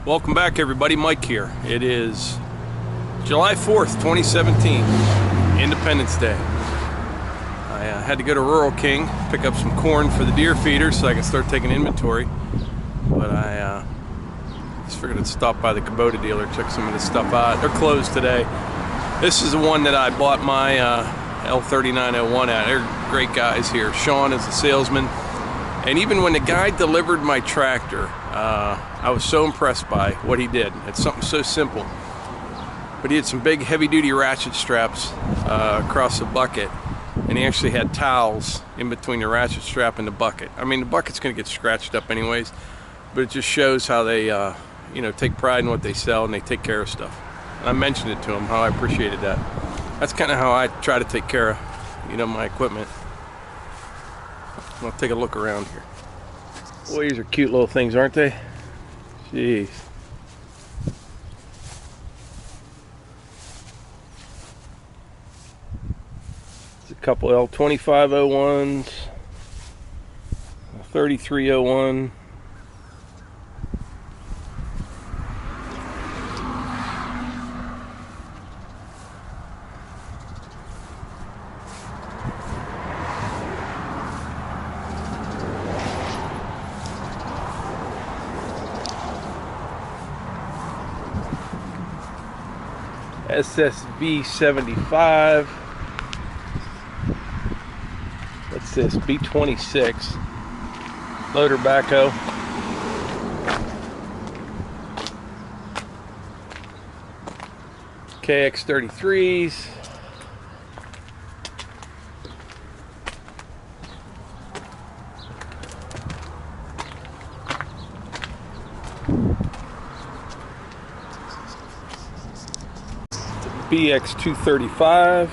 Welcome back, everybody. Mike here. It is July 4th, 2017, Independence Day. I had to go to Rural King, pick up some corn for the deer feeder so I can start taking inventory. But I just figured I'd stop by the Kubota dealer, check some of this stuff out. They're closed today. This is the one that I bought my L3901 at. They're great guys here. Sean is the salesman. And even when the guy delivered my tractor, I was so impressed by what he did. It's something so simple. But he had some big heavy-duty ratchet straps across the bucket. And he actually had towels in between the ratchet strap and the bucket. I mean, the bucket's going to get scratched up anyways. But it just shows how they, take pride in what they sell and they take care of stuff. And I mentioned it to him, how I appreciated that. That's kind of how I try to take care of, my equipment. I'll take a look around here. Boy, these are cute little things, aren't they? Jeez. There's a couple L2501s, a 3301. SSV 75. What's this? B26 loader backhoe. KX33s. BX235.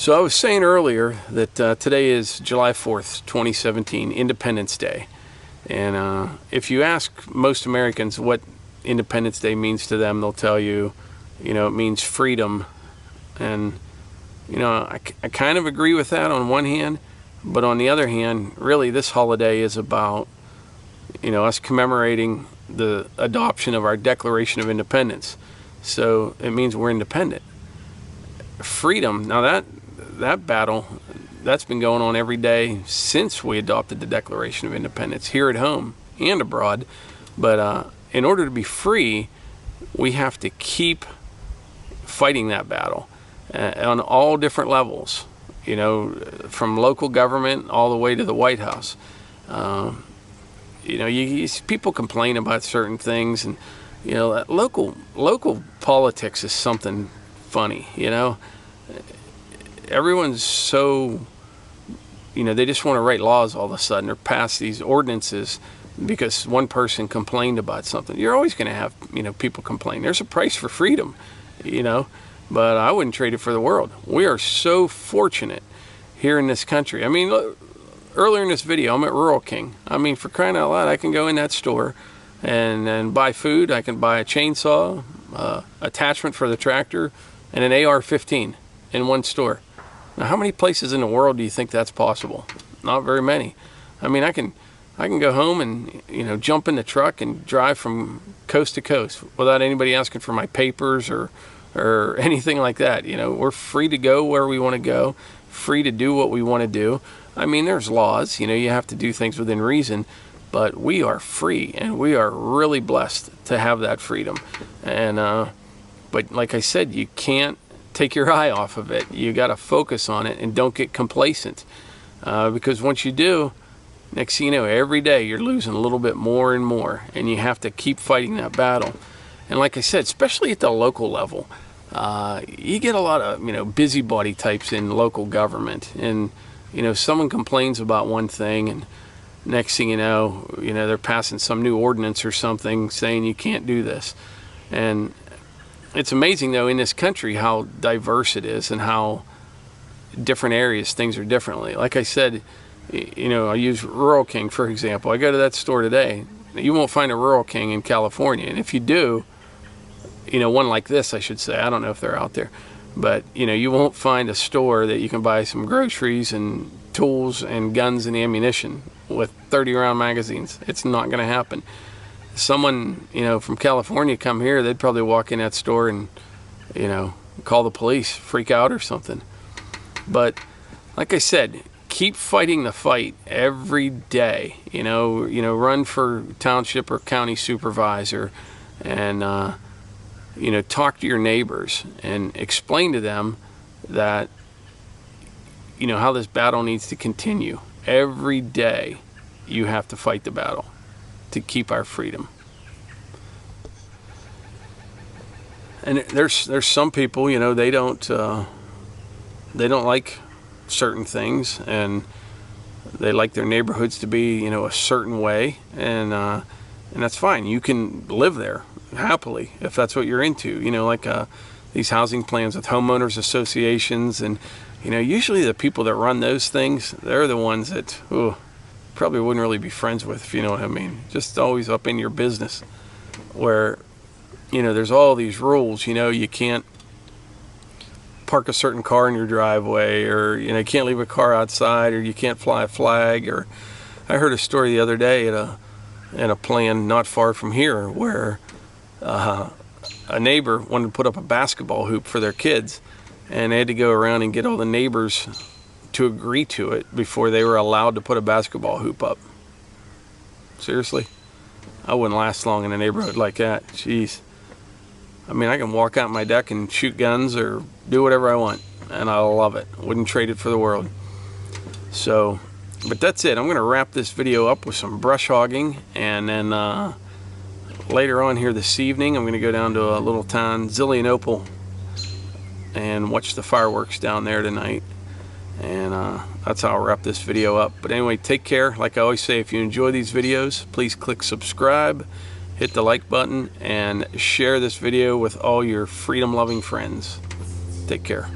So I was saying earlier that today is July 4th, 2017, Independence Day. And if you ask most Americans what Independence Day means to them, they'll tell you, it means freedom. And, I kind of agree with that on one hand, but on the other hand, really this holiday is about, us commemorating the adoption of our Declaration of Independence. So it means we're independent. Freedom, now that battle, that's been going on every day since we adopted the Declaration of Independence, here at home and abroad. But in order to be free, we have to keep fighting that battle on all different levels, from local government all the way to the White House. People complain about certain things, and local politics is something funny. Everyone's so, they just want to write laws all of a sudden or pass these ordinances because one person complained about something. You're always going to have, people complain. There's a price for freedom, but I wouldn't trade it for the world. We are so fortunate here in this country. I mean, earlier in this video, I'm at Rural King. I mean, for crying out loud, I can go in that store and buy food. I can buy a chainsaw, attachment for the tractor, and an AR-15 in one store. Now, how many places in the world do you think that's possible? Not very many. I mean, I can go home and, jump in the truck and drive from coast to coast without anybody asking for my papers or anything like that. We're free to go where we want to go, free to do what we want to do. I mean, there's laws, you have to do things within reason, but we are free, and we are really blessed to have that freedom. And, but like I said, you can't take your eye off of it. You got to focus on it and don't get complacent, because once you do, next thing you know, every day you're losing a little bit more and more, and you have to keep fighting that battle. And like I said, especially at the local level, you get a lot of busybody types in local government, and someone complains about one thing, and next thing you know, they're passing some new ordinance or something saying you can't do this. And it's amazing, though, in this country how diverse it is and how different areas things are differently. Like I said, I use Rural King, for example. I go to that store today. You won't find a Rural King in California. And if you do, one like this, I should say. I don't know if they're out there. But, you won't find a store that you can buy some groceries and tools and guns and ammunition with 30-round magazines. It's not going to happen. Someone, from California come here, they'd probably walk in that store and, call the police, freak out or something. But like I said, keep fighting the fight every day. Run for township or county supervisor, and talk to your neighbors and explain to them that how this battle needs to continue. Every day you have to fight the battle to keep our freedom. And there's some people, they don't like certain things, and they like their neighborhoods to be a certain way, and that's fine. You can live there happily if that's what you're into. Like these housing plans with homeowners associations, and usually the people that run those things, they're the ones that probably wouldn't really be friends with, if you know what I mean. Just always up in your business, where there's all these rules. You can't park a certain car in your driveway, or you can't leave a car outside, or you can't fly a flag. Or I heard a story the other day at a plan not far from here where a neighbor wanted to put up a basketball hoop for their kids, and they had to go around and get all the neighbors to agree to it before they were allowed to put a basketball hoop up. Seriously? I wouldn't last long in a neighborhood like that. Jeez. I mean, I can walk out my deck and shoot guns or do whatever I want, and I love it. Wouldn't trade it for the world. So, but that's it. I'm going to wrap this video up with some brush hogging, and then later on here this evening, I'm going to go down to a little town, Zelienople, and watch the fireworks down there tonight. And that's how I'll wrap this video up. But anyway, take care. Like I always say, if you enjoy these videos, please click subscribe, hit the like button, and share this video with all your freedom-loving friends. Take care.